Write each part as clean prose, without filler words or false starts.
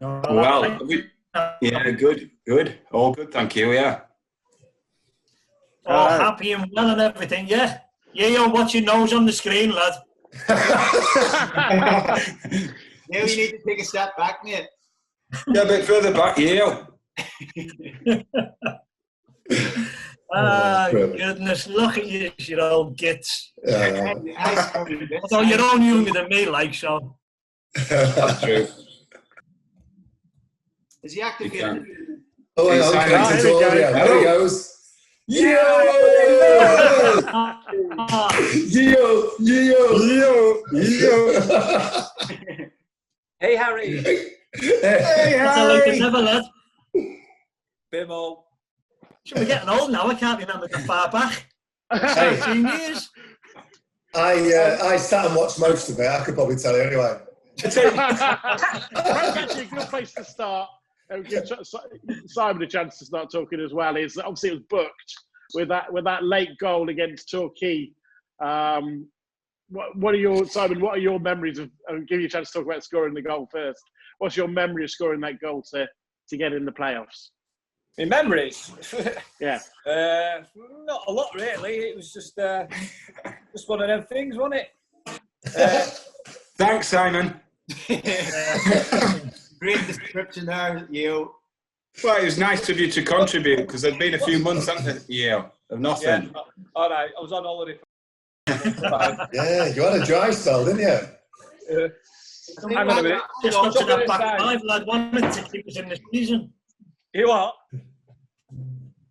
Well, yeah, good. All good, thank you, yeah. All happy and well and everything, yeah? Yeah, you're watching nose on the screen, lad. Now you need to take a step back, mate. Yeah, a bit further back, yeah. Goodness, look at you old gits. Yeah. So you're all younger than me, like, so. That's true. Is he activated? Oh, hang on, There there he goes. Yo! Hey, Harry. Hey, Like the never, lad. Bimo. We're getting old now, I can't remember that far back. Hey. 17 years. I sat and watched most of it, I could probably tell you anyway. That's actually a good place to start. Give Simon a chance to start talking as well. Is obviously it was booked with that late goal against Torquay. What are your memories of? I'll give you a chance to talk about scoring the goal first. What's your memory of scoring that goal to get in the playoffs? In memories? Yeah. Not a lot really. It was just one of them things, wasn't it? Thanks, Simon. Great description there, you. Well, it was nice of you to contribute because there'd been a few months, hadn't there, of nothing. Yeah. All right, I was on holiday. Yeah, you had a dry spell, didn't you? Hang on a minute. Just got to that back five, lad. Wanted to keep us in the season. You what?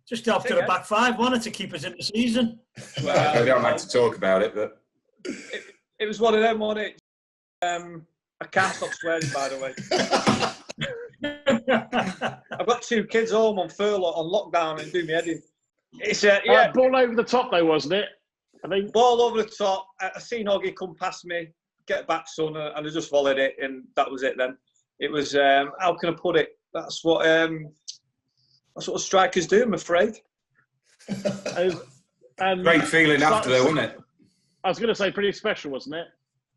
Just got to the back five. Wanted to keep us in the season. Well, I don't like to talk about it, but it was one of them, wasn't it? I can't stop swearing, by the way. I've got 2 kids home on furlough, on lockdown, and do me head in. It's ball over the top though, wasn't it? I think ball over the top. I seen Oggy come past me, get back, son, and I just volleyed it, and that was it. Then it was how can I put it? That's what strikers do, I'm afraid. and great feeling after, though, wasn't it? I was going to say, pretty special, wasn't it?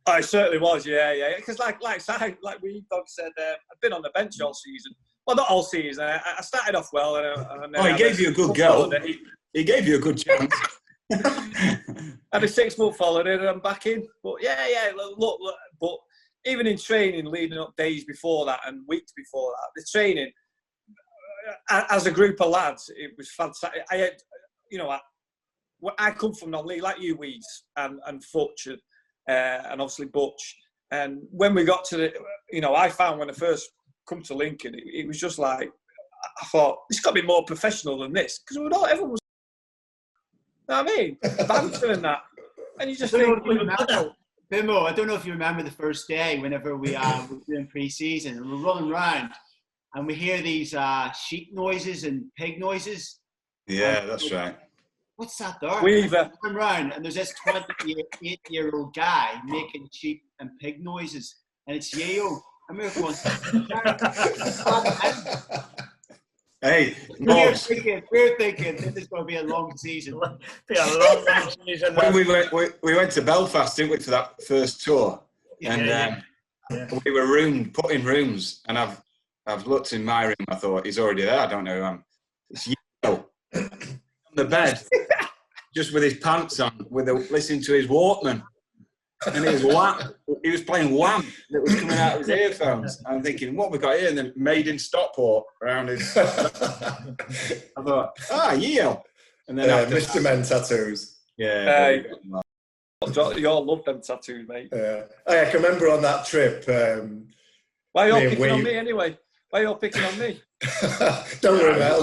Oh, it certainly was, yeah. Because like we dog said, I've been on the bench all season. Well, not all season. I started off well, and he gave you a good go. He gave you a good chance. Had a 6-month holiday, and I'm back in. But yeah. Look. But even in training, leading up days before that and weeks before that, the training as a group of lads, it was fantastic. I come from non-league like you, Weeds, and Futch, and obviously Butch. And when we got to the, I found when I first come to Lincoln, it was just like, I thought, it's got to be more professional than this. Because everyone was, you know what I mean? Banter and that. And you just think, Bimo, I don't know if you remember the first day whenever we were doing pre-season and we're running around and we hear these sheep noises and pig noises. Yeah, that's right. What's that there? Weaver. I'm round and there's this 28-year-old guy making sheep and pig noises, and it's Yale. And we're going, hey, we're thinking this is going to be a long season. Be a long season. When we went to Belfast, didn't we, for that first tour? And we were put in rooms, and I've looked in my room. I thought he's already there. I don't know who I'm. It's Yale on the bed, just with his pants on, listening to his Walkman, and he was playing Wham that was coming out of his earphones. I'm thinking, what have we got here? And then Made in Stockport around his. I thought, Yale. And then Mr. Men tattoos. Yeah. You all love them tattoos, mate. Yeah. I can remember on that trip. Why are you all picking on me anyway? Why are you all picking on me? Don't worry about it.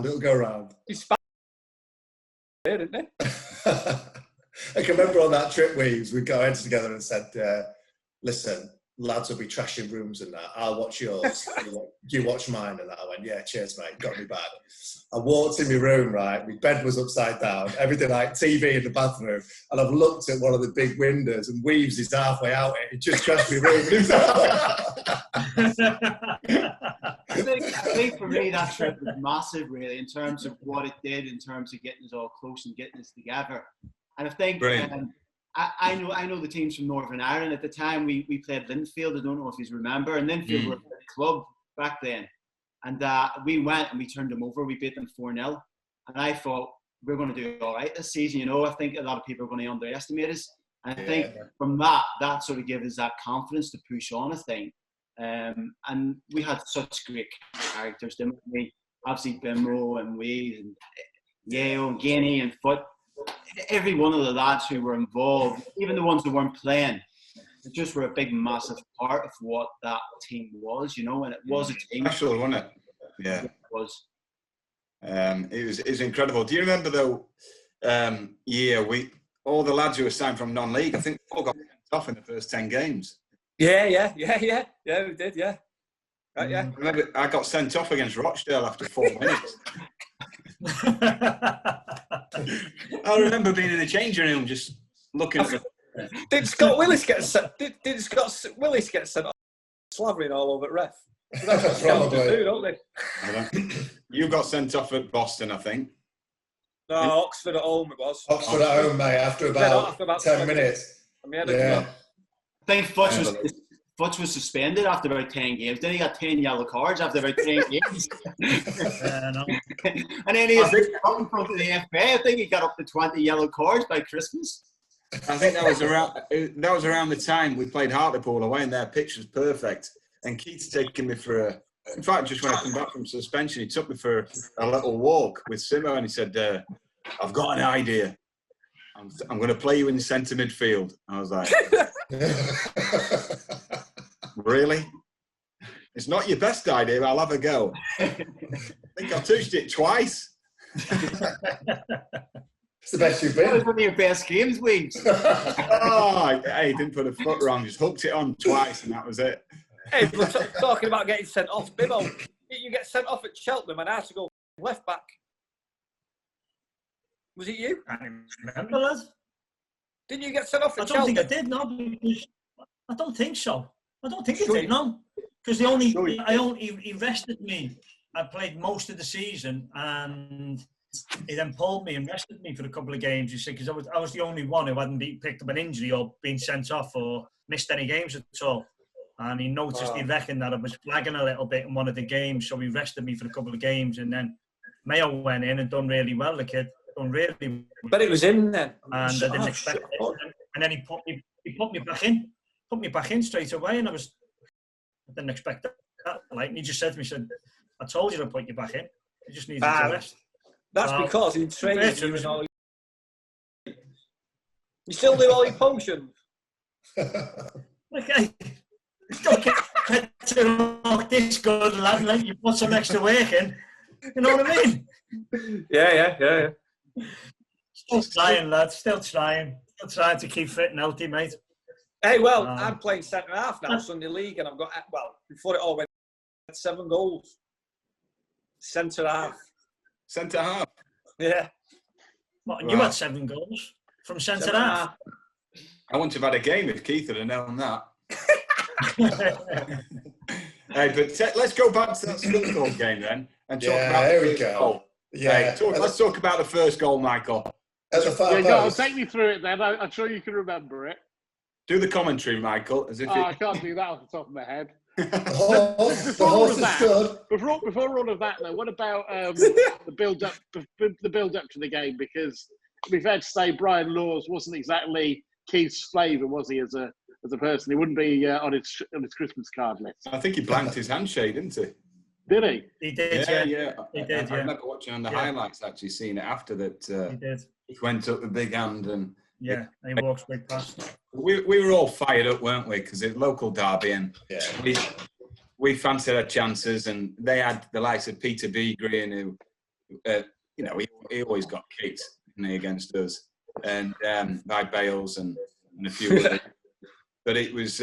It'll go round. He's there, didn't he? I can remember on that trip, we'd go in together and said, listen, lads will be trashing rooms and that. I'll watch yours. You watch mine. And that. I went, yeah, cheers, mate. Got me back. I walked in my room, right? My bed was upside down. Everything like TV in the bathroom. And I've looked at one of the big windows and Weaves is halfway out. It just trashed my room. I think for me that trip was massive, really, in terms of what it did, in terms of getting us all close and getting us together. And I think I know the teams from Northern Ireland. At the time, we played Linfield. I don't know if you remember. And Linfield were a club back then. And we went and we turned them over. We beat them 4-0. And I thought, we're going to do all right this season. You know, I think a lot of people are going to underestimate us. And I think from that sort of gives us that confidence to push on, I think. And we had such great characters, didn't we? Obviously, Bimro and Weed and Yale and Guinea and Foot. Every one of the lads who were involved, even the ones who weren't playing, they just were a big, massive part of what that team was, you know, and it was a team. Special, wasn't it? Yeah. It was. It was incredible. Do you remember though? All the lads who were signed from non-league, I think all got sent off in the first 10 games. Yeah, we did, yeah. Right, yeah. I remember I got sent off against Rochdale after 4 minutes. I remember being in the changing room just looking at the... Did Scott Willis get sent? Did Scott Willis get sent off? Slavering all over ref. That's what they do, don't they? You got sent off at Boston, I think. No, Oxford at home it was. Oxford at home, mate, after about 10 minutes. I think Futch was suspended after about 10 games. Then he got 10 yellow cards after about 10 games. And then he was up in front of the FA. I think he got up to 20 yellow cards by Christmas. I think that was around the time we played Hartlepool away, and their pitch was perfect. And Keith's taken me for in fact, just when I come back from suspension, he took me for a little walk with Simo, and he said, "I've got an idea. I'm going to play you in centre midfield." I was like, "Really? It's not your best idea, but I'll have a go." I think I touched it twice. It's the best you've been. That was one of your best games, Weeds. He didn't put a foot wrong, just hooked it on twice, and that was it. Hey, we're talking about getting sent off. Bimmo, you get sent off at Cheltenham and I had to go left back. Was it you? I remember, lads. Didn't you get sent off at Cheltenham? I don't Cheltenham? think I did, no. Because I don't think so. I don't think I did, no. Because he rested me. I played most of the season, and he then pulled me and rested me for a couple of games. You see, because I was the only one who hadn't picked up an injury or been sent off or missed any games at all. And he noticed, he reckoned that I was flagging a little bit in one of the games, so he rested me for a couple of games. And then Mayo went in and done really well, the kid. Done really well. But it was him then. And I didn't expect it. And then he put me back in. Put me back in straight away, and I didn't expect that. Like, and he just said to me, he said, "I told you to put you back in. You just needed to rest." That's because he trained you and all. You still do all your potions? Okay. Don't get to look this good, lad, and let you put some extra work in. You know what I mean? Yeah. Still trying, lad. Still trying to keep fit and healthy, mate. Hey, well, I'm playing centre half now, Sunday League, and I've got, before it all went, 7 goals. Centre half. Centre half? Yeah. What, and you had 7 goals from centre half? I wouldn't have had a game if Keith had known that. Hey, but let's go back to that Scunthorpe game then and talk about the first goal. Yeah, let's talk about the first goal, Michael. At the far post. Take me through it then. I'm sure you can remember it. Do the commentary, Michael, as if I can't do that off the top of my head. The horse is good. Before all of that, though, what about the build up to the game? Because to be fair to say, Brian Laws wasn't exactly Keith's flavour, was he, as a person? He wouldn't be on his Christmas card list. I think he blanked his handshake, didn't he? Did he? He did, yeah. He did, I remember watching on the highlights, actually seeing it after that. He did. He went up the big hand and... Yeah, and he walks straight past. We were all fired up, weren't we? Because it's local derby, and we fancied our chances, and they had the likes of Peter Begreen, who, he always got kicked against us, and by Bales and a few others. But it was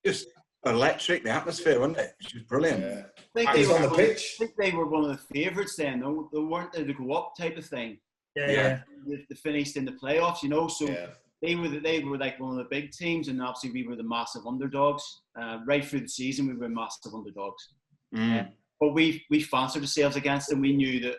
just electric, the atmosphere, wasn't it? It was brilliant. Yeah. I think they were one of the favourites then. They weren't the go up type of thing. Yeah. They finished in the playoffs, so they were like one of the big teams, and obviously we were the massive underdogs. Right through the season, we were massive underdogs. But we fancied ourselves against them. We knew that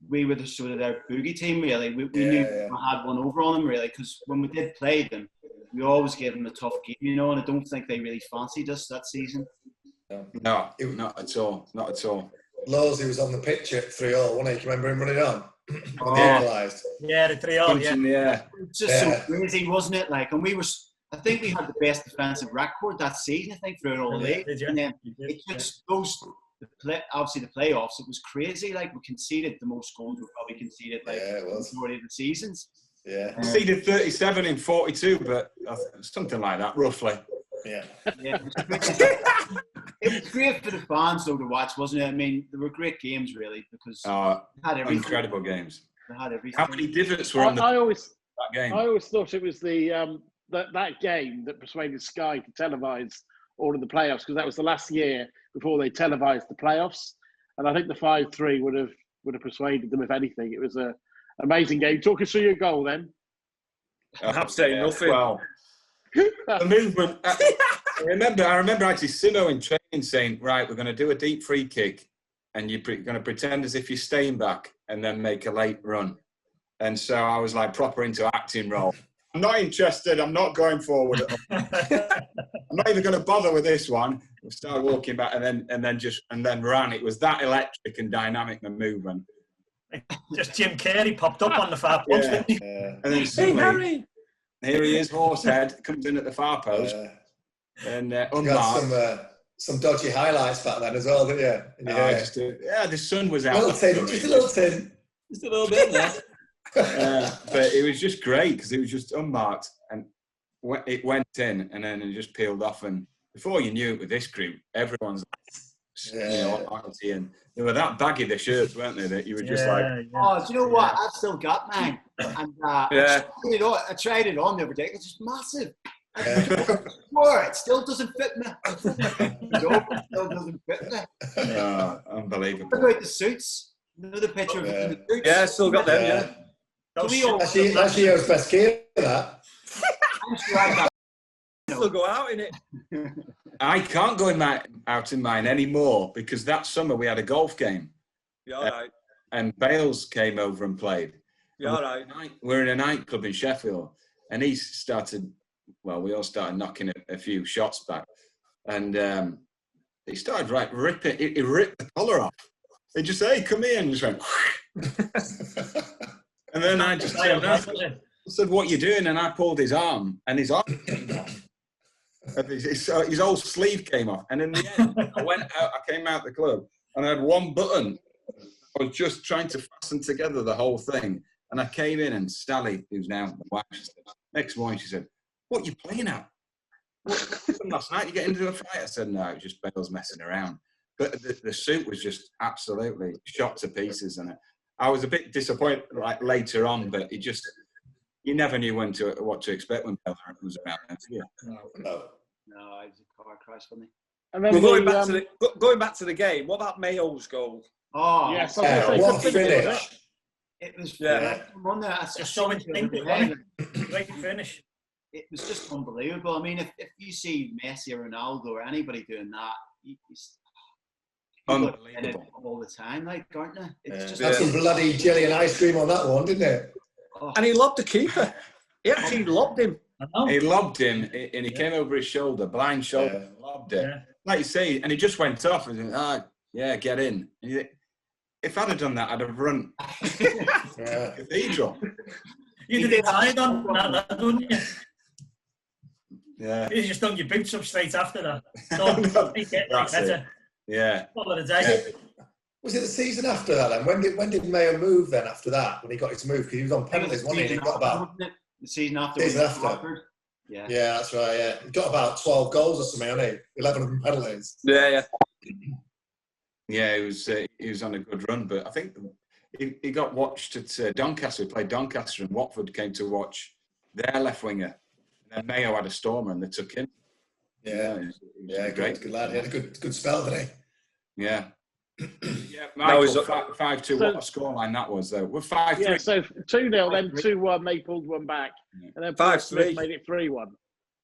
we were the sort of their boogie team, really. We knew we had one over on them, really, because when we did play them, we always gave them a tough game, and I don't think they really fancied us that season. No, not at all. Not at all. Lawsy was on the pitch at 3-3, wasn't he? Can you remember him running on? When they Oh. equalised. Yeah, the 3-0, yeah. It was just so crazy, wasn't it? Like, and we were, I think we had the best defensive record that season, I think, throughout all the league. And then it just goes, obviously the playoffs, it was crazy. Like, we conceded the most goals we've probably conceded, like, the majority of the seasons. Yeah. Conceded 37 in 42, but something like that, roughly. Yeah. It was great for the fans, though, to watch, wasn't it? I mean, there were great games, really, because they had everything. Incredible games. They had everything. How many divots were on that game? I always thought it was that game that persuaded Sky to televise all of the playoffs, because that was the last year before they televised the playoffs, and I think the 5-3 would have persuaded them, if anything. It was an amazing game. Talk us through your goal, then. Absolutely nothing. Well, the movement. I remember actually Simo in training saying, right, we're going to do a deep free kick and you're going to pretend as if you're staying back and then make a late run. And so I was like proper into acting role. I'm not interested. I'm not going forward. I'm not even going to bother with this one. We started walking back and then ran. It was that electric and dynamic the movement. Just Jim Carrey popped up on the far post, didn't he? And then suddenly, here he is, Horsehead, comes in at the far post. And got some dodgy highlights back then as well, didn't you? The sun was out. Just a little tin. Just a little bit there. But it was just great because it was just unmarked and it went in and then it just peeled off. And before you knew it with this group, everyone's and they were that baggy, the shirts, weren't they? That you were just like, oh, do you know what? I've still got mine. And I tried it on the other day. It's just massive. It still doesn't fit me. It still doesn't fit me. Unbelievable. What about the suits? Another picture of the suits. Yeah, still got them. Yeah. That's Leo's best gear. That. I'm sure I got. Still go out in it. I can't go out in mine anymore because that summer we had a golf game. Yeah, all right. And Bales came over and played. Yeah, all right. We're in a nightclub in Sheffield, and he started. Well, we all started knocking a few shots back, and he started ripping. He ripped the collar off. They just said, "Hey, come here," and just went. And then I just said, "What you doing?" And I pulled his arm, and his arm came off. His whole sleeve came off, and in the end, I came out the club, and I had one button. I was just trying to fasten together the whole thing, and I came in, and Sally, who's now the wife, next morning she said, "What are you playing at? What happened last night? You get into a fight?" I said, "No, it was just Bales messing around." But the suit was just absolutely shot to pieces, and I was a bit disappointed later on, but you never knew what to expect when Bales was around. No, it was a car crash for me. And then going back to the game, what about Mayo's goal? Oh, yes, what a finish! It was Just so instinctive, great finish. It was just unbelievable. I mean, if you see Messi or Ronaldo or anybody doing that, unbelievable all the time, aren't they? It's just had some bloody jelly and ice cream on that one, didn't it? Oh. And he lobbed the keeper. He actually lobbed him. He lobbed him, and he came over his shoulder, blind shoulder, and lobbed it. Yeah. Like you say, and he just went off and get in. And if I'd have done that, I'd have run cathedral. You'd have died on that, wouldn't you? Yeah. You just done your boots up straight after that. Better. Yeah. Follow the day. Was it the season after that then? When did Mayo move then after that? When he got his move? Because he was on penalties, wasn't he? He got about... The season after. Yeah, that's right. Yeah, he got about 12 goals or something, hasn't he? 11 of them penalties. Yeah. Yeah, he was on a good run, but I think he got watched at Doncaster. He played Doncaster, and Watford came to watch their left winger. And then Mayo had a stormer, and they took him. Yeah, great, good lad. He had a good spell, didn't he? Yeah. Yeah, Michael, 5-2. What a scoreline that was, though. We're 5-3. Yeah, so 2-0, then 2-1. They pulled one back, and then 5-3 made it 3-1.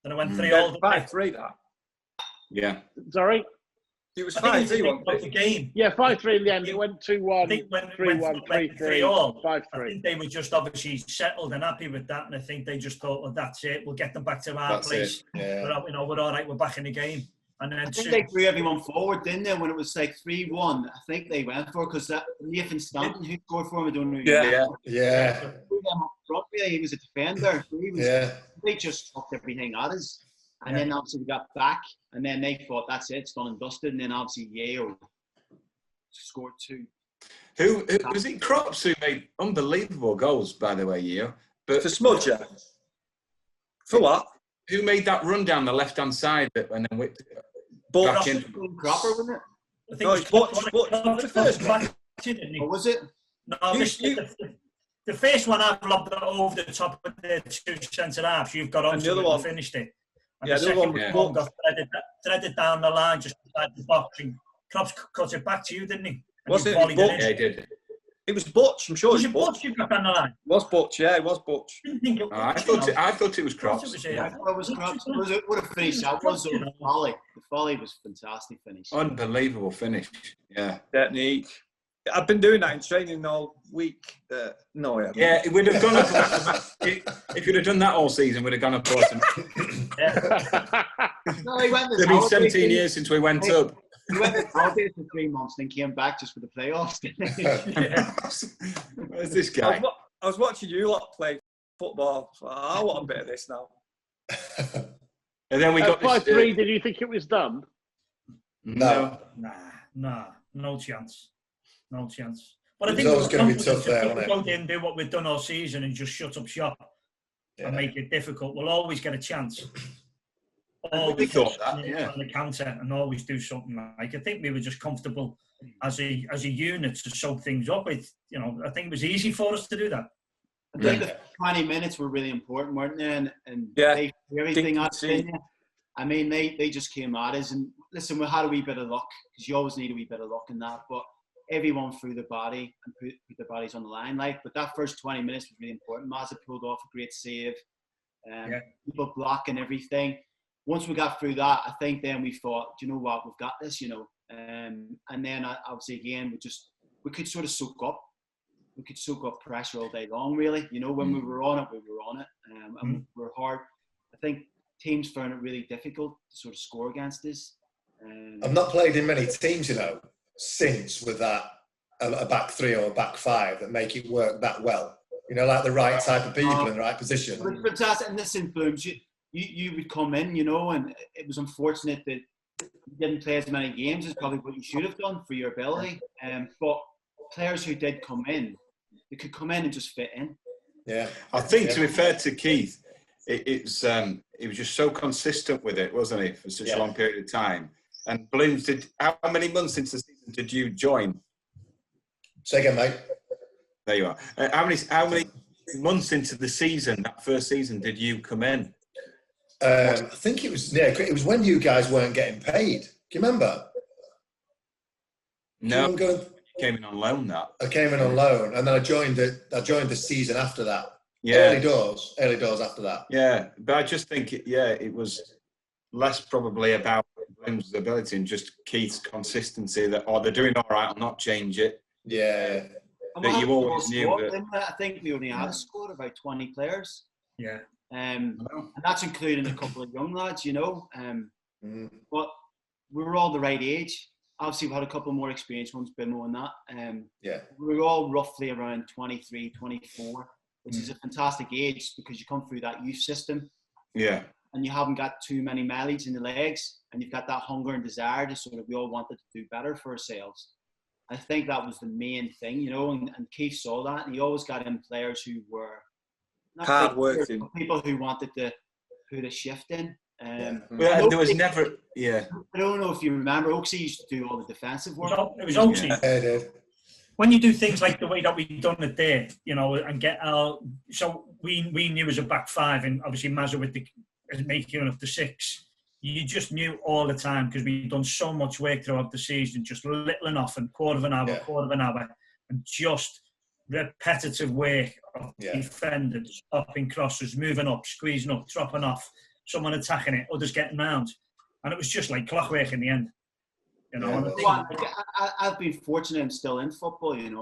And it went 3-all. 5-3 that. Yeah. Sorry. It was 5-3 the game. Yeah, 5-3 in the end. It went 2-1, 3-1, 3-3, 5-3. I think they were just obviously settled and happy with that, and I think they just thought, well, that's it. We'll get them back to our place. Yeah. But, we're all right. We're back in the game. And then I think they threw everyone forward, didn't they? When it was like 3-1, I think they went for it because that Nathan Stanton, who scored for him, I don't know. Yeah. Threw them up front, really. He was a defender. So they just chucked everything at us. And then obviously we got back, and then they thought, that's it, it's done and dusted. And then obviously Yale scored 2. Who was it? Crops who made unbelievable goals, by the way, Yeo. But for Smudger. For what? Who made that run down the left-hand side and then whipped back in? Cropper, wasn't it? I think it was the first one. Or was it? No, the first one I've lobbed over the top of the 2 centre halves. You've got on to it and finished it. And the second one got threaded down the line just beside the box. And Crops cut it back to you, didn't he? Was it? Yeah, he did. It was Butch, I'm sure. Was it Butch you got down the line? It was Butch, yeah, it was Butch. I thought it was Crops. I thought it was Crops. What a finish that was. The volley was fantastic finish. Unbelievable finish. Yeah. Technique. I've been doing that in training all week. No, I haven't. Yeah, it would have gone up. If you'd have done that all season, we'd have gone up automatically. No, it's been 17 years since we went up. He went to holidays for 3 months, then came back just for the playoffs. Where's this guy? I was watching you lot play football. So I want a bit of this now. And then we got by this. 3, did you think it was done? No. Nah, no chance. No chance. But I It's think always going to be tough there, if we isn't go it? in and do what we've done all season and just shut up shop and make it difficult, we'll always get a chance. Always thought that, on the counter and always do something like. I think we were just comfortable as a unit to soak things up. I think it was easy for us to do that. I think the 20 minutes were really important, weren't they? And they threw everything at us. I mean, they just came at us. And listen, we had a wee bit of luck because you always need a wee bit of luck in that. But everyone threw the body and put their bodies on the line. But that first 20 minutes was really important. Mazza pulled off a great save. People blocking everything. Once we got through that, I think then we thought, do you know what, we've got this, and then obviously again, we could sort of soak up. We could soak up pressure all day long, really. When we were on it, and we were hard. I think teams found it really difficult to sort of score against us. I've not played in many teams, since with that a back 3 or a back 5 that make it work that well. Like the right type of people in the right position. It's fantastic. And listen, Blooms, you would come in, and it was unfortunate that you didn't play as many games as probably what you should have done for your ability. But players who did come in, they could come in and just fit in. Yeah, I think to be fair to Keith, he was just so consistent with it, wasn't he, for such a long period of time. And Blooms, how many months into the season did you join? Say again, mate. There you are. How many months into the season, that first season, did you come in? I think it was when you guys weren't getting paid. Do you remember? No, came in on loan. I came in on loan, and then I joined the season after that. Yeah, early doors after that. Yeah, but I just think it was less probably about Bloom's ability and just Keith's consistency that they're doing all right, I'll not change it. Yeah, that you always knew. I think we only had a squad of about 20 players. Yeah. And that's including a couple of young lads, But we were all the right age. Obviously, we had a couple more experienced ones, Bimo and that. We were all roughly around 23, 24, which is a fantastic age because you come through that youth system. Yeah. And you haven't got too many mileage in the legs, and you've got that hunger and desire to sort of, we all wanted to do better for ourselves. I think that was the main thing, and Keith saw that, and he always got in players who were hard working, people who wanted to put a shift in. Well, there was never. Yeah. I don't know if you remember, Oaksy used to do all the defensive work. It was Oaksy. When you do things like the way that we've done it there, and get our. So we knew as a back 5, and obviously Mazza with the making up the 6. You just knew all the time because we'd done so much work throughout the season, just little enough, and quarter of an hour, and just repetitive work of defending, stopping crosses, moving up, squeezing up, dropping off, someone attacking it, others getting round. And it was just like clockwork in the end. I've been fortunate I'm still in football, and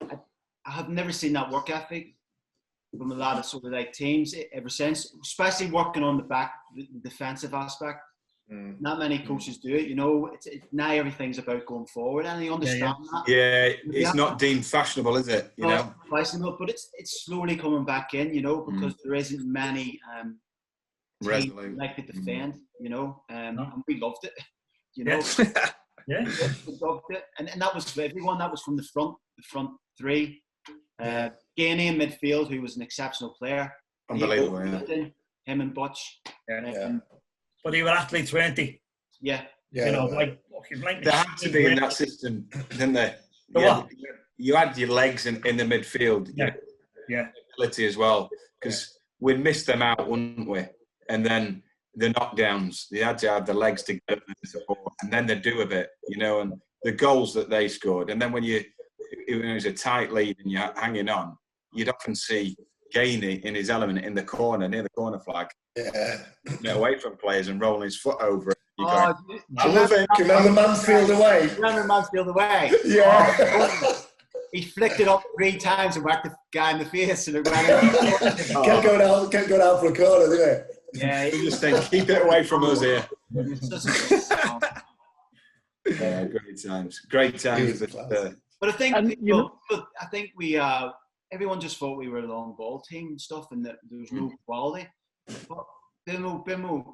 I have never seen that work ethic from a lot of sort of like teams ever since, especially working on the defensive aspect. Not many coaches do it. You know, now everything's about going forward, and I understand that. Yeah, it's not deemed fashionable, is it? You know, fashionable, but it's slowly coming back in. You know, because there isn't many resolute like to defend. You know, and we loved it. You know, yeah, we loved it, and that was for everyone. That was from the front three. Gainey in midfield, who was an exceptional player. Unbelievable, him and Butch. But they were athletes, weren't they? Yeah. You know, like they had to be in that system, didn't they? You had your legs in the midfield. Yeah. Ability as well, because we'd miss them out, wouldn't we? And then the knockdowns, they had to have the legs to get the support, and then they'd do a bit, you know, and the goals that they scored. And then when it was a tight lead and you're hanging on, you'd often see Gainey in his element in the corner, near the corner flag. Away from players and rolling his foot over it. I love it. Do you remember Mansfield away? Remember Mansfield away? Yeah. He flicked it up 3 times and whacked the guy in the face. And Kept going out for a corner, didn't he? Yeah. He just said, keep it away from us here. Great times. But I think we everyone just thought we were a long ball team and stuff, and that there was no quality. But Bimmo,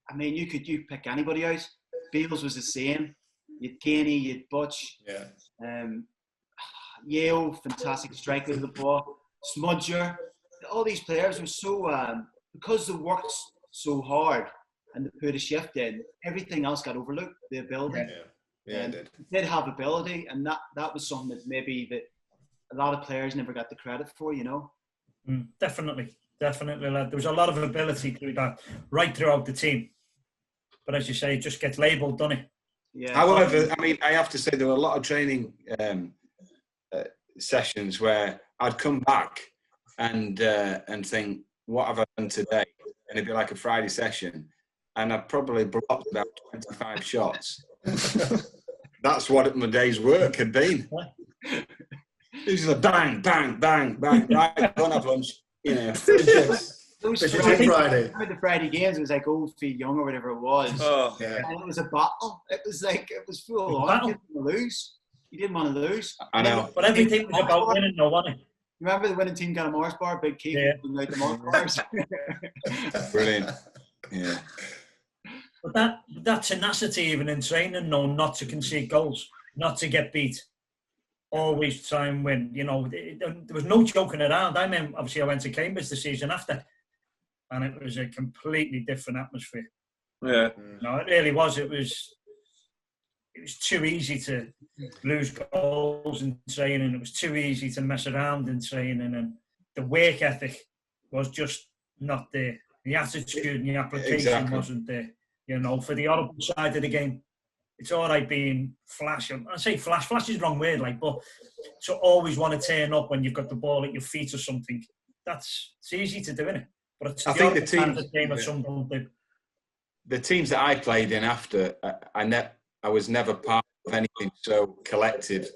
I mean, you pick anybody out. Beals was the same. You'd Gainey, you'd Butch. Yale, fantastic striker of the ball. Smudger. All these players were so because they worked so hard and they put a shift in. Everything else got overlooked. The ability. It did have ability, and that was something that maybe that a lot of players never got the credit for. You know. Definitely. There was a lot of ability through that, right throughout the team. But as you say, it just gets labelled, doesn't it? Yeah. However, I mean, I have to say there were a lot of training sessions where I'd come back and think, what have I done today? And it'd be like a Friday session, and I'd probably blocked about 25 shots. That's what my day's work had been. This is a bang, bang, bang, bang. Right, go and have lunch. You know. Friday. The Friday games, it was like Old Feet Young or whatever it was. And it was a battle. It was full on. You didn't want to lose. You didn't want to lose. I know. But everything was about winning, though, wasn't it? Remember the winning team got a Mars bar? Big Keith out the Mars bars. Brilliant. Yeah. But that tenacity, even in training, not to concede goals, not to get beat, always try and win. You know, there was no joking around. I mean, obviously, I went to Cambridge the season after, and it was a completely different atmosphere. Yeah. No, it really was. It was too easy to lose goals in training. It was too easy to mess around in training, and the work ethic was just not there. The attitude and the application wasn't there. You know, for the other side of the game, it's all right being flash. I say flash is the wrong word, like, but to always want to turn up when you've got the ball at your feet or something, it's easy to do, isn't it? But it's I think the teams that I played in after, I was never part of anything so collective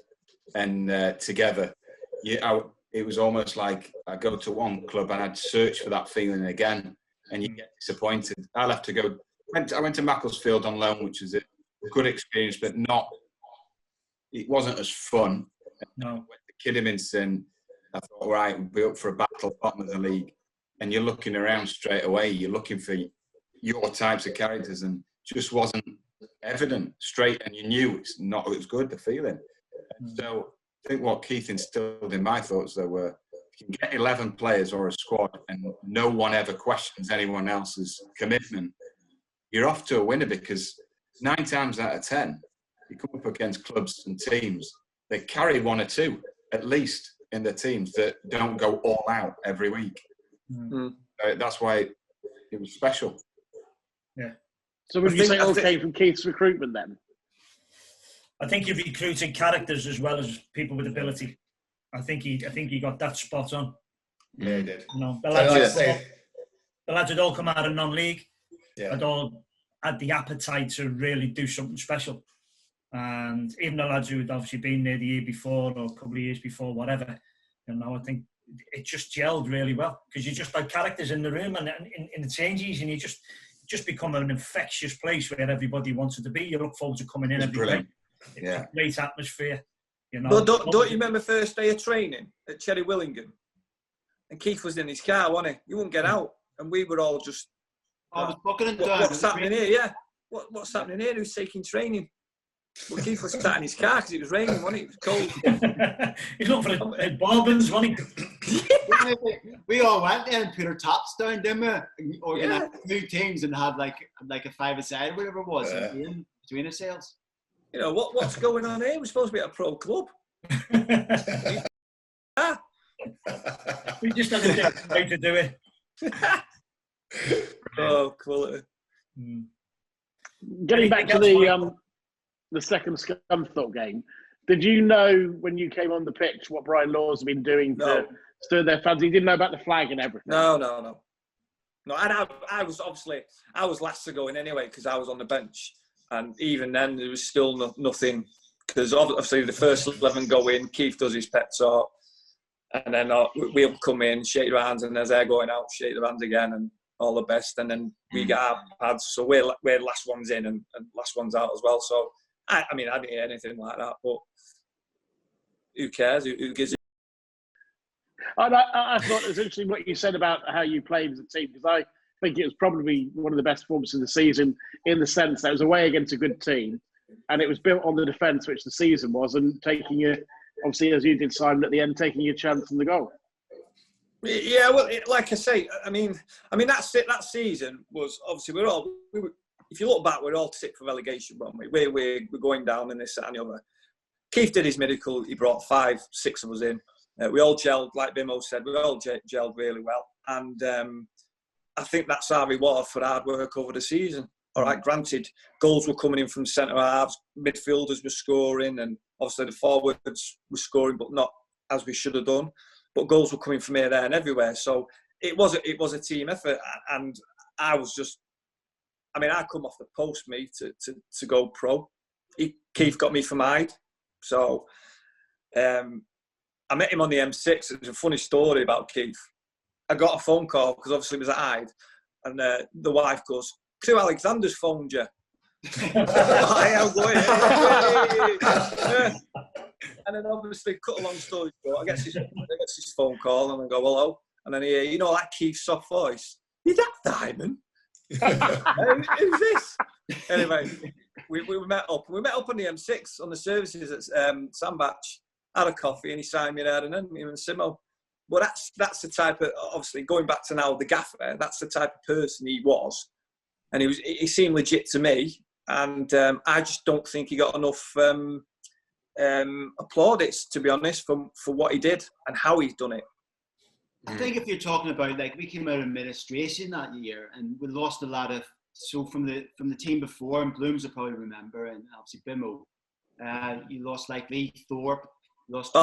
and together. It was almost like I go to one club and I'd search for that feeling again, and you get disappointed. I'll have to go. I went to Macclesfield on loan, which was a good experience, but it wasn't as fun. No. I went to Kidderminster. I thought, right, we'll be up for a battle bottom of the league. And you're looking around straight away. You're looking for your types of characters, and just wasn't evident straight. And you knew it was good, the feeling. So I think what Keith instilled in my thoughts, though, were if you can get 11 players or a squad and no one ever questions anyone else's commitment, you're off to a winner, because 9 times out of 10, you come up against clubs and teams that carry 1 or 2, at least, in their teams that don't go all out every week. That's why it was special. Yeah. So would you say all came from Keith's recruitment then? I think he recruited characters as well as people with ability. I think he got that spot on. Yeah, he did. You know, the lads had all come out of non-league. Yeah. Had all had the appetite to really do something special. And even the lads who had obviously been there the year before or a couple of years before, whatever, you know, I think it just gelled really well, because you just had characters in the room and in the changes, and you just just become an infectious place where everybody wanted to be. You look forward to coming in every day. Yeah. Great atmosphere. You know. But don't you remember first day of training at Cherry Willingham? And Keith was in his car, wasn't he? You wouldn't get out. And we were all just... I was buckling down. What's happening here? Yeah. What's happening here? Who's taking training? Well, Keith was sat in his car because it was raining, wasn't it? It was cold. He's not for the Bourbons, wasn't he? We all went there and put our tops down, didn't we? Organised 2 teams and had like a 5-a-side, whatever it was, between ourselves. You know, what's going on here? We're supposed to be at a pro club. We just had a different way to do it. Oh, quality. Getting back to the second Scunthorpe game, did you know when you came on the pitch what Brian Laws had been doing to stir their fans? He didn't know about the flag and everything. No. And I was last to go in anyway because I was on the bench, and even then there was still nothing, because obviously the first 11 go in, Keith does his pet talk, and then we'll come in, shake their hands, and as they're going out, shake their hands again, and all the best, and then we get our pads, so we're last ones in and last ones out as well. So I didn't hear anything like that, but who cares? Who gives it? I thought it was interesting what you said about how you played as a team, because I think it was probably one of the best performances of the season, in the sense that it was away against a good team, and it was built on the defence, which the season was, and taking your, obviously as you did, Simon, at the end, taking your chance in the goal. Yeah, well, like I say, I mean that's it. That season was obviously we were. If you look back, we're all sick for relegation, weren't we? We're going down in this, that, and the other. Keith did his miracle. He brought 5, 6 of us in. We all gelled, like Bimo said. We all gelled really well, and I think that's our reward for hard work over the season. All right, granted, goals were coming in from centre halves, midfielders were scoring, and obviously the forwards were scoring, but not as we should have done. But goals were coming from here, there, and everywhere. So it was a team effort, and I was just. I mean, I come off the post, me, to go pro. Keith got me from Hyde. So I met him on the M6. It was a funny story about Keith. I got a phone call, because obviously it was at Hyde, and the wife goes, "Crew Alexander's phoned you." I'm going, hey. And then obviously, cut a long story short, I get his phone call, and I go, "Hello." And then he, that Keith's soft voice. "Is that Diamond?" Who's this? Anyway, we met up. We met up on the M6 on the services at Sandbach. Had a coffee, and he signed me there, and then him and Simo. But that's the type of, obviously going back to now the gaffer. That's the type of person he was, and he seemed legit to me. And I just don't think he got enough plaudits, to be honest, for what he did and how he's done it. I think if you're talking about, like, we came out of administration that year and we lost a lot of, so from the team before, and Blooms will probably remember, and obviously Bimo, you lost like Lee Thorpe, lost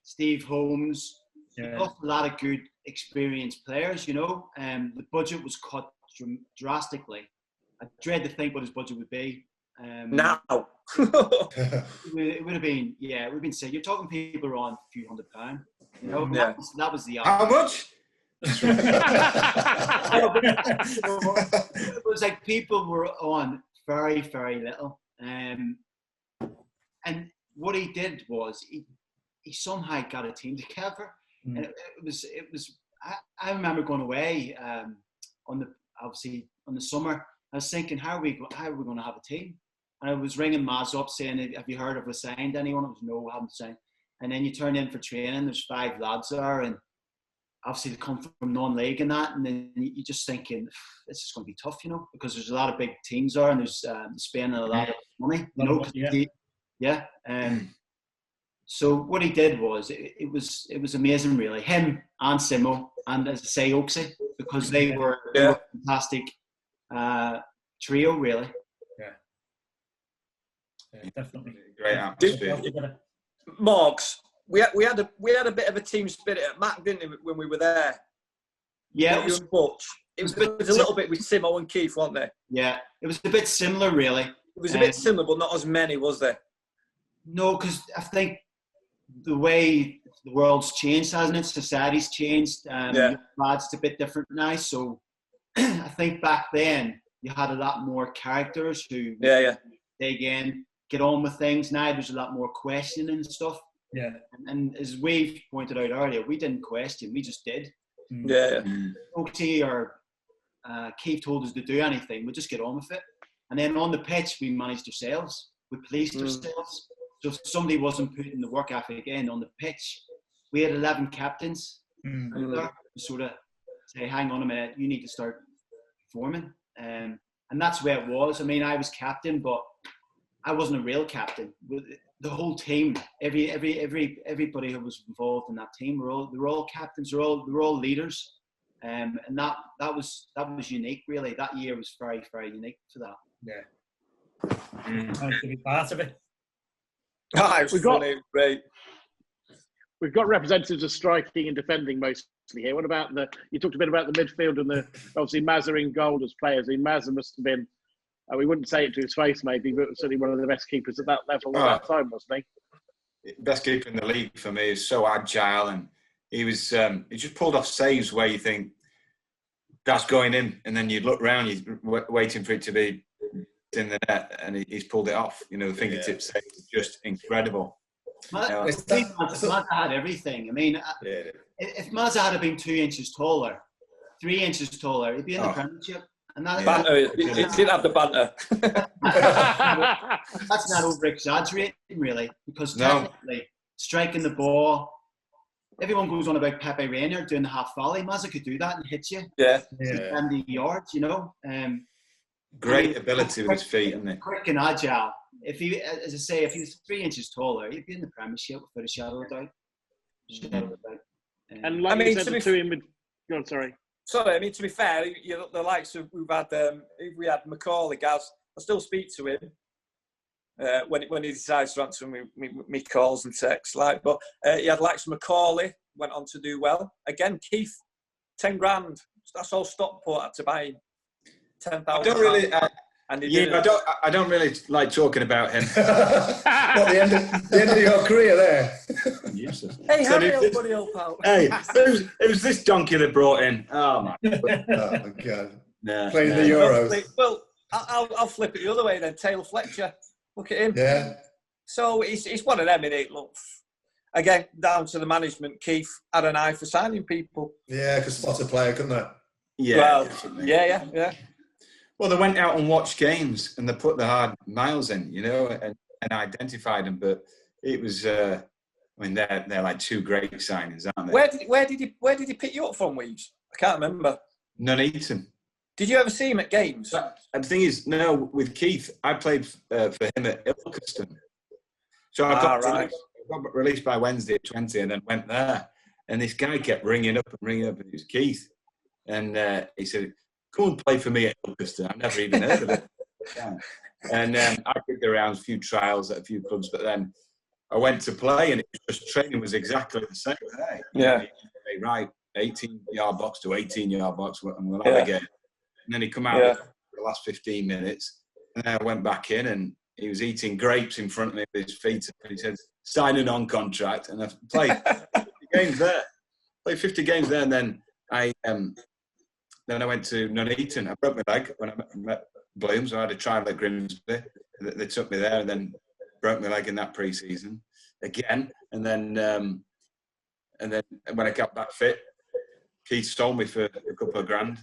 Steve Holmes, you lost a lot of good experienced players, the budget was cut drastically. I dread to think what his budget would be. Now. It would have been, it would have been sick. You're talking people around a few £100. That was the how much? It was like people were on very, very little, and what he did was he somehow got a team together, and it was. I remember going away on the summer. I was thinking, how are we going to have a team? And I was ringing Maz up saying, "Have you heard of us signed anyone?" It was, "No, I haven't signed." And then you turn in for training, there's 5 lads there, and obviously they come from non-league and that, and then you're just thinking, this is going to be tough, because there's a lot of big teams there, and there's spending a lot of money, So what he did was, it was amazing, really. Him and Simo, and as I say, Oaksy, because they were a fantastic trio, really. Yeah, definitely. Great atmosphere. Morgs, we had a bit of a team spirit at Mac, didn't we, when we were there? Yeah, it was a little bit with Simo and Keith, weren't they? Yeah, it was a bit similar, really. It was a bit similar, but not as many, was there? No, because I think the way the world's changed, hasn't it? Society's changed. Lads, it's a bit different now. So I think back then you had a lot more characters who dig in, get on with things. Now there's a lot more questioning and stuff. Yeah. And as we've pointed out earlier, we didn't question, we just did. Yeah. OT or Keith told us to do anything, we just get on with it. And then on the pitch, we managed ourselves. We policed ourselves. So if somebody wasn't putting the work ethic in on the pitch, we had 11 captains out there to sort of say, hang on a minute, you need to start performing. And that's where it was. I mean, I was captain, but I wasn't a real captain. The whole team, everybody who was involved in that team, they were all captains. They were all leaders, and that was unique. Really, that year was very, very unique for that. Yeah, nice to be part of it. We've got representatives of striking and defending mostly here. What about you talked a bit about the midfield and obviously Mazza in goal as players. I mean, Mazza must have been. We wouldn't say it to his face, maybe, but certainly one of the best keepers at that level at that time, wasn't he? Best keeper in the league for me. Is so agile, and he just pulled off saves where you think that's going in, and then you look round, you're waiting for it to be in the net, and he's pulled it off. You know, the fingertip save is just incredible. Mazza had everything. I mean, if Mazza had been 2 inches taller, 3 inches taller, he'd be in the Premiership. And banter, it didn't have the banter. That's not over-exaggerating, really, because technically, striking the ball, everyone goes on about Pepe Reina doing the half volley. Mazza could do that and hit you. 70 yards, you know. Great ability with his feet, isn't it? Quick and agile. If he was 3 inches taller, he'd be in the Premiership without a shadow of doubt. And like you said, the two in mid. Go on, sorry. Sorry, I mean, to be fair, the likes of we had Macaulay, Gaz. I still speak to him when he decides to answer me calls and texts. But he had likes of Macaulay, went on to do well. Again, Keith, 10 grand. That's all Stockport had to buy him. 10,000. I don't really. I don't really like talking about him. What, the end of your career there? Hey, hurry up, buddy, help out. Hey, it was this donkey that brought in. Oh my God! Playing the Euros. Well, I'll flip it the other way then. Taylor Fletcher, look at him. Yeah. So it's one of them. It looks again down to the management. Keith had an eye for signing people. Yeah, because spot a player, couldn't they? Yeah. Well, yeah. Well, they went out and watched games and they put the hard miles in, you know, and identified them. But it was, I mean, they're like two great signings, aren't they? Where did he pick you up from, Weeds? I can't remember. Nuneaton. Did you ever see him at games? And the thing is, no, with Keith, I played for him at Ilkeston. So I got released by Wednesday at 20 and then went there. And this guy kept ringing up, and it was Keith. And he said, come and play for me at Ilkeston. I've never even heard of it. Yeah. And I did around a few trials at a few clubs, but then I went to play and training was exactly the same. Hey, yeah. Right, 18-yard box to 18-yard box, and we'll have a game. And then he come out for the last 15 minutes, and then I went back in, and he was eating grapes in front of me with his feet, and he said, sign a non-contract, and I played 50 games there. Played 50 games there, and then I went to Nuneaton. I broke my leg when I met Bloom, so I had a trial at Grimsby. They took me there, and then broke my leg in that pre-season again. And then when I got back fit, Keith sold me for a couple of grand.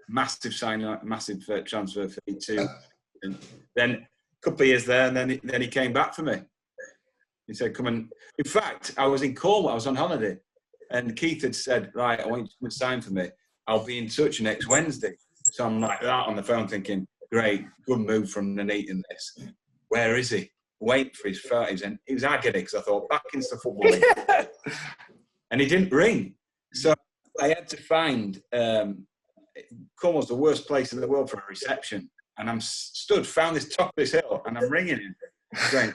Massive sign, massive transfer fee too. And then a couple of years there, and then he came back for me. He said, "Come and." In fact, I was in Cornwall. I was on holiday, and Keith had said, "Right, I want you to come and sign for me. I'll be in touch next Wednesday." So I'm like that on the phone, thinking, "Great, good move from Nuneaton. This. Where is he?" Waiting for his photos, and he was agony because I thought back into the football league, and he didn't ring. So I had to find. Cornwall's the worst place in the world for a reception, and I'm found this top of this hill, and I'm ringing him, going,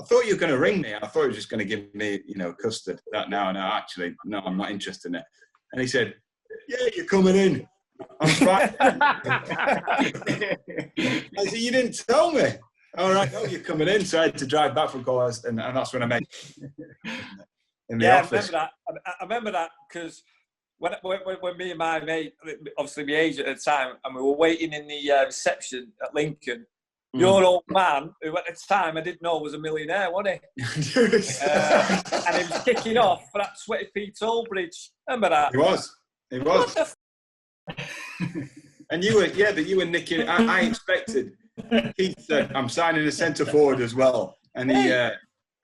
"I thought you were going to ring me. I thought you were just going to give me, custard." No, actually, no, I'm not interested in it. And he said, "Yeah, you're coming in on Friday." I said, "You didn't tell me." "All right, no, you're coming in." So I had to drive back from Cornwall, and that's when I met in the office. I remember that because when me and my mate, obviously my agent at the time, and we were waiting in the reception at Lincoln, your old man, who at the time I didn't know was a millionaire, wasn't he? And he was kicking off for that Sweaty Pete toll bridge. Remember that? He was. And you were nicking. I expected. Keith said, "I'm signing a centre forward as well," and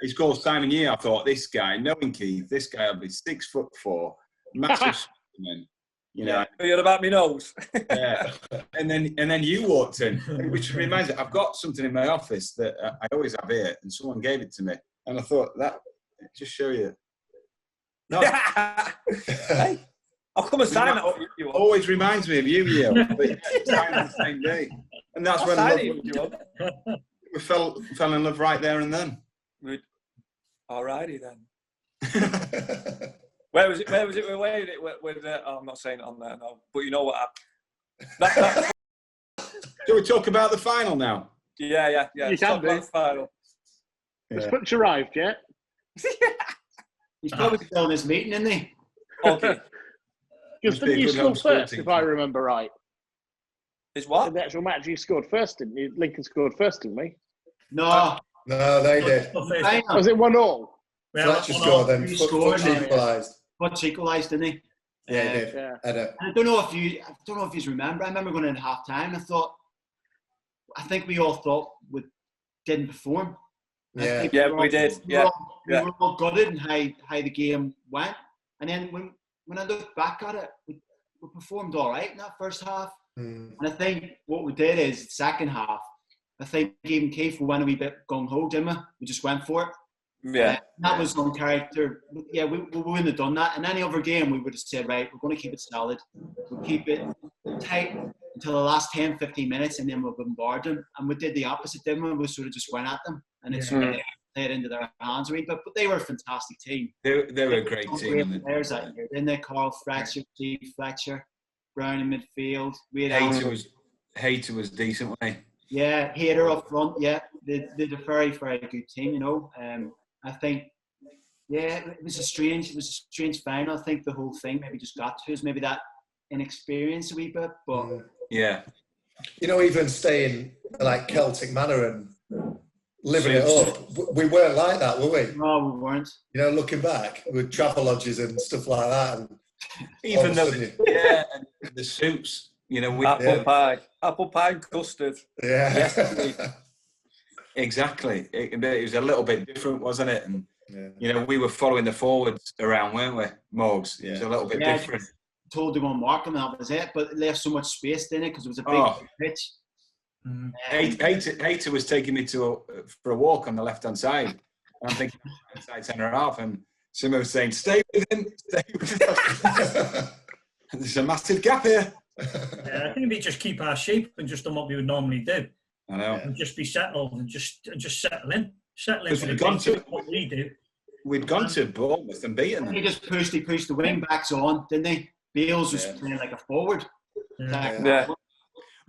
he's called Simon Yee. I thought, this guy, knowing Keith, this guy will be 6'4", massive specimen. You know, you're about me nose. Yeah, and then you walked in, which reminds me, I've got something in my office that I always have here, and someone gave it to me, and I thought that just show you. No, hey, I'll come and sign it. You always reminds me of you, Yale. But signed on the same day, and that's when we fell in love right there and then. Alrighty then. Where was it? We weighed it with I'm not saying it on there, no. But you know what happened. Do we talk about the final now? Yeah. You can do. The final. Has Butch arrived yet? He's probably still in his meeting, isn't he? Okay. Because didn't you score first, if I remember right? Is what? In the actual match, you scored first, didn't you? Lincoln scored first, didn't we? No, they did. Was it 1-1? Fletcher scored, then Butch equalised. Butch equalised, didn't he? Yeah, he did. Yeah. And I don't know if you remember. I remember going in half time. I think we all thought we didn't perform. Yeah, we did. We were all gutted and how the game went. And then when I look back at it, we performed all right in that first half. And I think what we did is second half. I think even Keith went a wee bit gung ho, didn't we? We just went for it. Yeah, that was on character. Yeah, we wouldn't have done that. In any other game, we would have said, right, we're going to keep it solid. We'll keep it tight until the last 10, 15 minutes, and then we'll bombard them. And we did the opposite, didn't we? We sort of just went at them, and it's played into their hands a wee bit. But they were a fantastic team. They were a great team. Great players that year. Then they Carl Fletcher, Steve Fletcher, Brown in midfield. Hayter was decent, wasn't he? Yeah, Hayter up front. Yeah, they're a very, very good team. You know. I think, it was a strange final. I think the whole thing maybe just got to us, maybe that inexperience a wee bit, but yeah. You know, even staying like Celtic manner and living it up, we weren't like that, were we? No, we weren't. You know, looking back with travel lodges and stuff like that, and even though and the suits, you know, with apple pie and custard. Yeah. Exactly. It was a little bit different, wasn't it? And, you know, we were following the forwards around, weren't we, Morgs? It was a little bit different. Told them on mark and that was it, but it left so much space in it because it was a big pitch. Hayter was taking me for a walk on the left-hand side. I'm thinking, side centre half, and Simo was saying, stay with him. There's a massive gap here. I think we just keep our shape and just do what we would normally do. I know. And just be settled and just settle in. Settle in what we do. We'd gone to Bournemouth and beaten them. He pushed the wing backs on, didn't he? Bales was playing like a forward.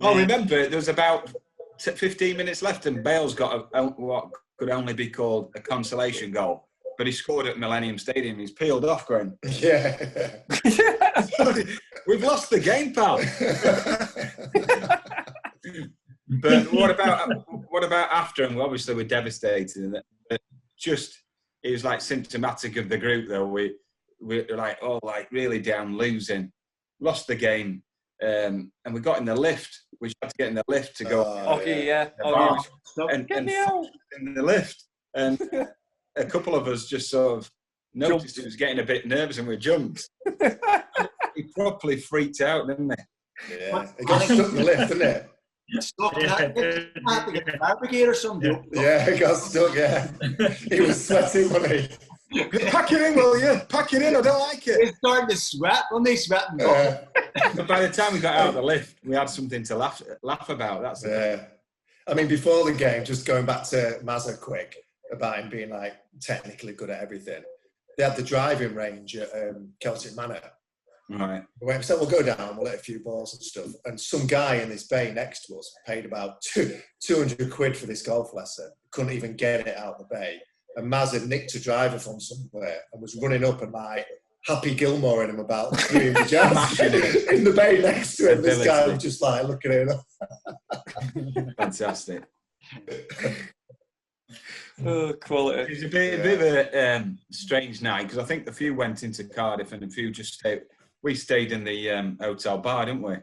Oh, remember, there was about 15 minutes left and Bales got what could only be called a consolation goal. But he scored at Millennium Stadium. He's peeled off, Graham. Yeah. We've lost the game, pal. But what about after? And obviously we're devastated. But it was like symptomatic of the group, though. We're like, really down, losing, lost the game, and we got in the lift. We had to get in the lift to go. And in the lift, and a couple of us just sort of noticed he was getting a bit nervous, and we jumped. He properly freaked out, didn't he? Yeah, he got stuck in the lift, didn't it? Stuck. Had to get the fabricate or something. Yeah, he got stuck. Yeah, he was sweating, wasn't he? Pack it in, will you? Pack it in. I don't like it. He's starting to sweat. When they sweating, but by the time we got out of the lift, we had something to laugh about. That's I mean, before the game, just going back to Mazza quick about him being like technically good at everything. They had the driving range at Celtic Manor. Right. We said, we'll go down, we'll hit a few balls and stuff. And some guy in this bay next to us paid about 200 quid for this golf lesson. Couldn't even get it out of the bay. And Maz had nicked a driver from somewhere and was running up and like Happy Gilmore in him about doing the jazz in the bay next to him. This guy was just like looking at him. Fantastic. Oh, quality. It was a bit of a strange night because I think a few went into Cardiff and a few just stayed. We stayed in the hotel bar, didn't we?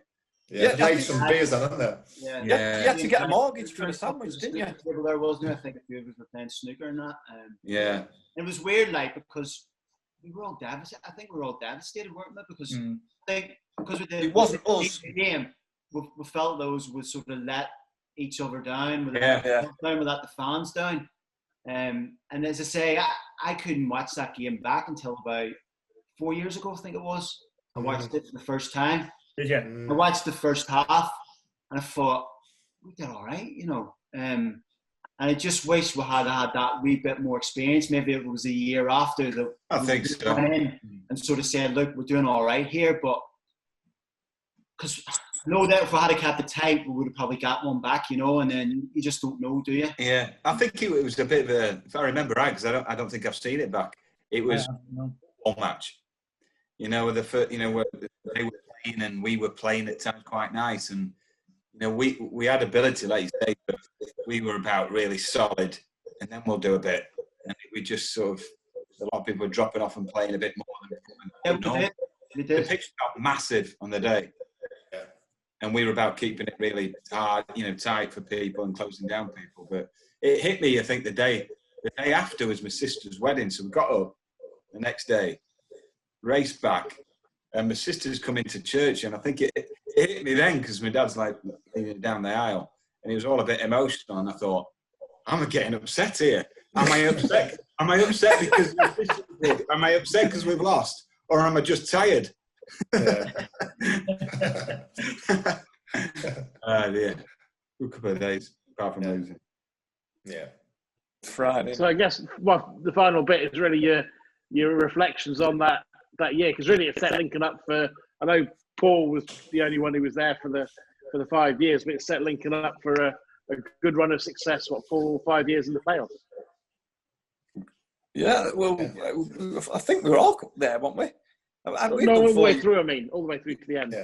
Yeah, paid some beers on, haven't they? Yeah. You had to get a mortgage for a sandwich, didn't you? There wasn't. I think a few of us were playing snooker and that. Yeah. It was weird, like, because we were all devastated. I think we were all devastated, weren't we? Because I think because it wasn't us. The game, we felt those would sort of let each other down. We let the fans down. And as I say, I couldn't watch that game back until about 4 years ago, I think it was. I watched it for the first time. Did you? I watched the first half, and I thought, we did all right, you know. And I just wish we had had that wee bit more experience. Maybe it was a year after that. I think so. And sort of said, look, we're doing all right here, but because no doubt if we had kept the tight, we would have probably got one back, you know. And then you just don't know, do you? Yeah, I think it was a bit of a. If I remember right, because I don't think I've seen it back. It was one match. You know, where they were playing and we were playing at times quite nice, and you know we had ability, like you say, but we were about really solid, and then we'll do a bit, and we just sort of a lot of people were dropping off and playing a bit more than we did. The pitch got massive on the day, and we were about keeping it really hard, you know, tight for people and closing down people. But it hit me, I think, the day after was my sister's wedding, so we got up the next day, raced back, and my sister's come into church, and I think it hit me then because my dad's like leaning down the aisle, and he was all a bit emotional, and I thought, am I getting upset here? Am I upset? Am I upset because my sister did? Am I upset because we've lost, or am I just tired? Yeah. Dear. Good couple of days apart from losing. Yeah. Friday. So I guess the final bit is really your reflections on that year, because really it set Lincoln up for. I know Paul was the only one who was there for the 5 years, but it set Lincoln up for a good run of success. 4 or 5 years in the playoffs. Yeah, well, I think we were all there, weren't we? All the way through. I mean, all the way through to the end.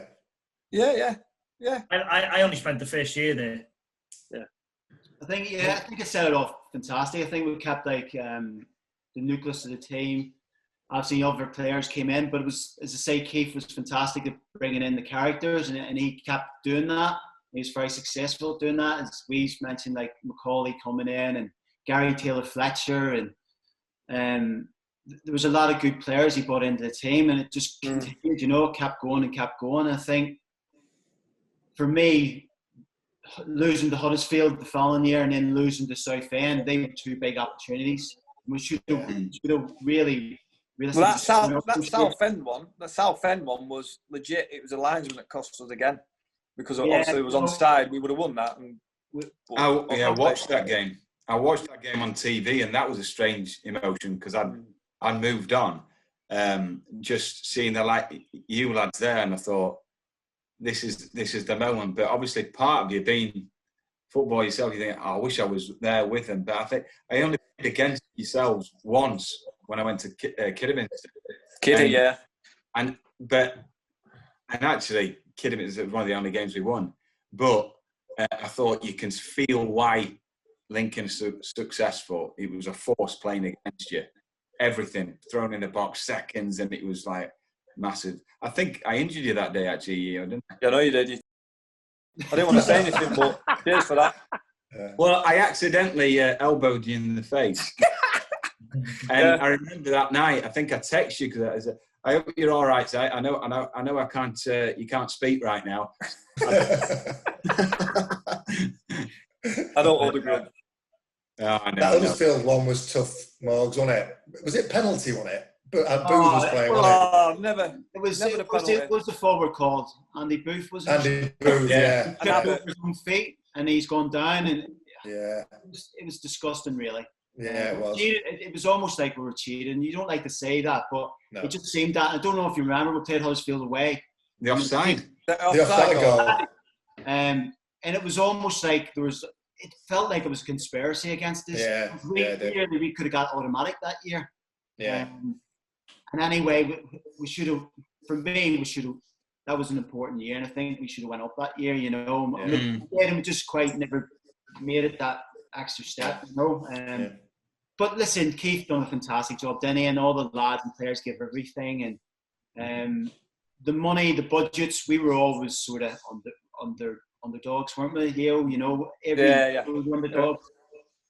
Yeah. I only spent the first year there. Yeah. I think it set it off fantastic. I think we kept like the nucleus of the team. Obviously, other players came in, but it was, as I say, Keith was fantastic at bringing in the characters, and he kept doing that. He was very successful at doing that. As we mentioned, like Macaulay coming in, and Gary Taylor-Fletcher, and there was a lot of good players he brought into the team, and it just continued, you know, kept going and kept going. I think, for me, losing to Huddersfield the following year and then losing to Southend, they were two big opportunities. We should have really. Well, that Southend one was legit. It was a linesman that cost us again, because obviously it was onside. We would have won that. I watched that game. I watched that game on TV, and that was a strange emotion because I'd moved on. Just seeing you lads there, and I thought, this is the moment. But obviously, part of you being football yourself, you think, I wish I was there with them. But I think I only played against yourselves once when I went to Kidderminster. And actually, Kidderminster was one of the only games we won. But I thought you can feel why Lincoln's successful. It was a force playing against you. Everything thrown in the box, seconds, and it was like massive. I think I injured you that day, actually, didn't I? Yeah, I know you did. I didn't want to say anything, but cheers for that. Well, I accidentally elbowed you in the face. And I remember that night. I think I texted you because I hope you're all right. So I know. I can't. You can't speak right now. I don't hold a grudge. I know. That Huddersfield one was tough, Morgs, wasn't it? Was it penalty, wasn't it? But Booth was playing, wasn't it? Never. It was the forward called Andy Booth, wasn't it? Andy Booth, yeah. He kept his own feet, and he's gone down, and it was disgusting, really. Yeah, it was. It was almost like we were cheating. You don't like to say that, but it just seemed that. I don't know if you remember, we played Huddersfield away. The offside. The offside goal. And it was almost like it felt like it was a conspiracy against us. Yeah, we could have got automatic that year. Yeah. And anyway, we should have. For me, we should have. That was an important year, and I think we should have went up that year. You know, and we just quite never made it that extra step. You know, but listen, Keith done a fantastic job, didn't he? And all the lads and players give everything, and the money, the budgets, we were always sort of underdogs, weren't we? You know, every underdog.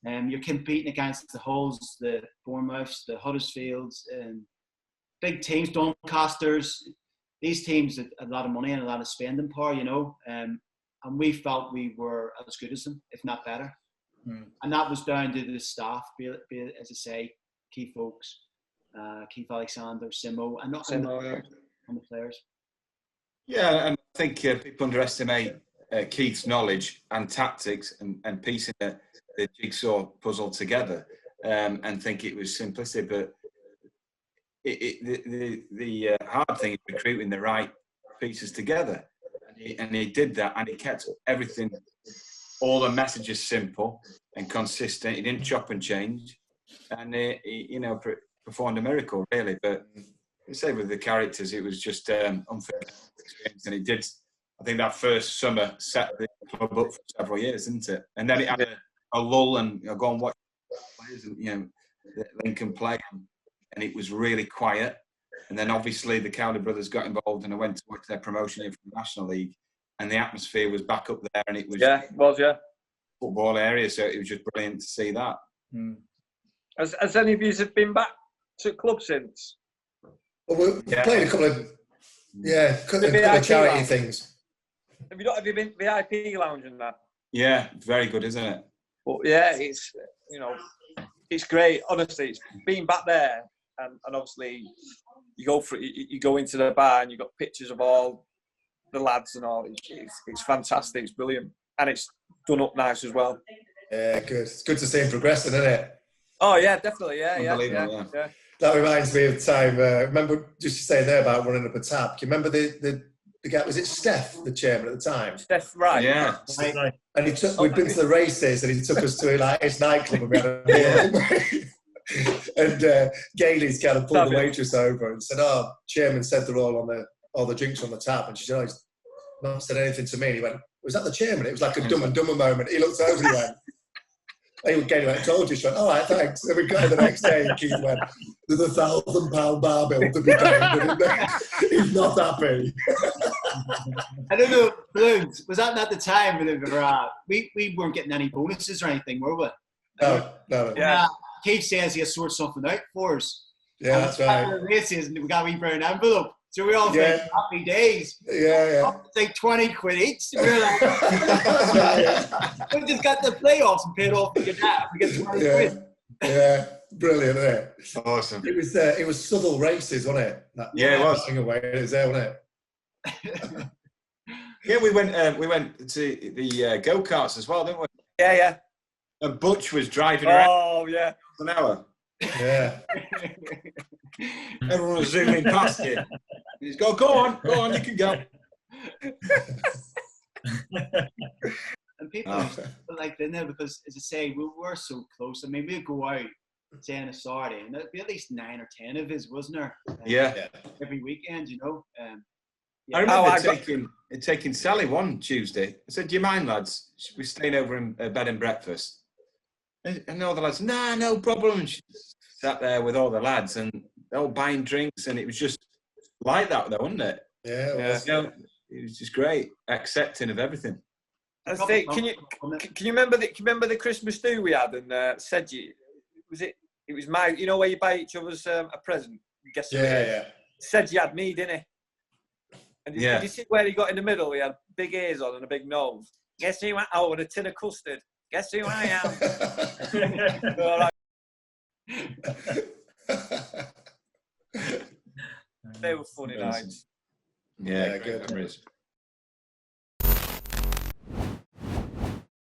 You're competing against the Hulls, the Bournemouths, the Huddersfields, and big teams, Doncasters. These teams had a lot of money and a lot of spending power, you know, and we felt we were as good as them, if not better. And that was down to the staff, be it, as I say, Keith Oakes, Keith Alexander, Simo, and the players. Yeah, and I think people underestimate Keith's knowledge and tactics and piecing the jigsaw puzzle together, and think it was simplicity. But the hard thing is recruiting the right pieces together, and he did that, and he kept everything, all the messages simple and consistent. He didn't chop and change, and he performed a miracle really. But I say with the characters, it was just unfair experience, and he did. I think that first summer set the club up for several years, didn't it? And then it had a lull, and go and watch players, and Lincoln play, and it was really quiet. And then obviously the Cowley brothers got involved, and I went to watch their promotion here from the National League, and the atmosphere was back up there, and it was football area, so it was just brilliant to see that. Has any of you been back to the club since? Well, we played a couple of charity things. Have you been VIP lounge and that? Yeah, very good, isn't it? But yeah, it's it's great. Honestly, it's being back there, and obviously you go into the bar and you've got pictures of all the lads and all. It's fantastic. It's brilliant, and it's done up nice as well. Yeah, good. It's good to see him progressing, isn't it? Oh yeah, definitely. Yeah. That reminds me of time. Remember, just saying there about running up a tab. Do you remember the guy? Was it Steph, the chairman at the time? Steph, right? Yeah. Right. And we'd been to the races, and he took us to his nightclub, and we had a meal. And Gailey's kind of pulled the waitress over and said, "Oh, chairman said they're all the drinks on the tap," and she said, "Oh, he's not said anything to me." And he went, "Was that the chairman?" It was like a Dumb and Dumber moment. He looked over and he went. Gailey went, "I told you." She went, "All right, thanks." And we got in the next day, and Keith went, "There's a £1,000 bar bill to be paid." He's not happy. I don't know, Balloons, was that not the time we weren't getting any bonuses or anything, were we? No. Yeah. Keith says he'll sort something out for us. Yeah, that's right. Races, and we got a wee brown envelope. So we all think happy days. Yeah. It's like 20 quid each. We're like, we just got the playoffs and paid off to get that. We get 20 quid. Yeah, brilliant, isn't it? Awesome. It was Southall races, wasn't it? It was. It was there, wasn't it? Yeah, we went to the go-karts as well, didn't we? Yeah. And Butch was driving around. Oh yeah, an hour. Yeah. Everyone was zooming past you. He's go on, you can go. And people like they know, because, as I say, we were so close. I mean, we'd go out, say, on a Saturday, and there'd be at least 9 or 10 of us, wasn't there? Every weekend, you know. I remember taking Sally one Tuesday. I said, "Do you mind, lads? We're staying over in bed and breakfast." And all the lads, "Nah, no problem." And she sat there with all the lads, and they all buying drinks, and it was just like that, though, wasn't it? Yeah, it was. It was just great, accepting of everything. I say, can you remember the Christmas do we had? And said it was my, where you buy each other's a present. Guess Said you had me, didn't he? And did you see where he got in the middle? He had big ears on and a big nose. Guess who went out with a tin of custard? Guess who I am? They were funny nights. Yeah, good memories.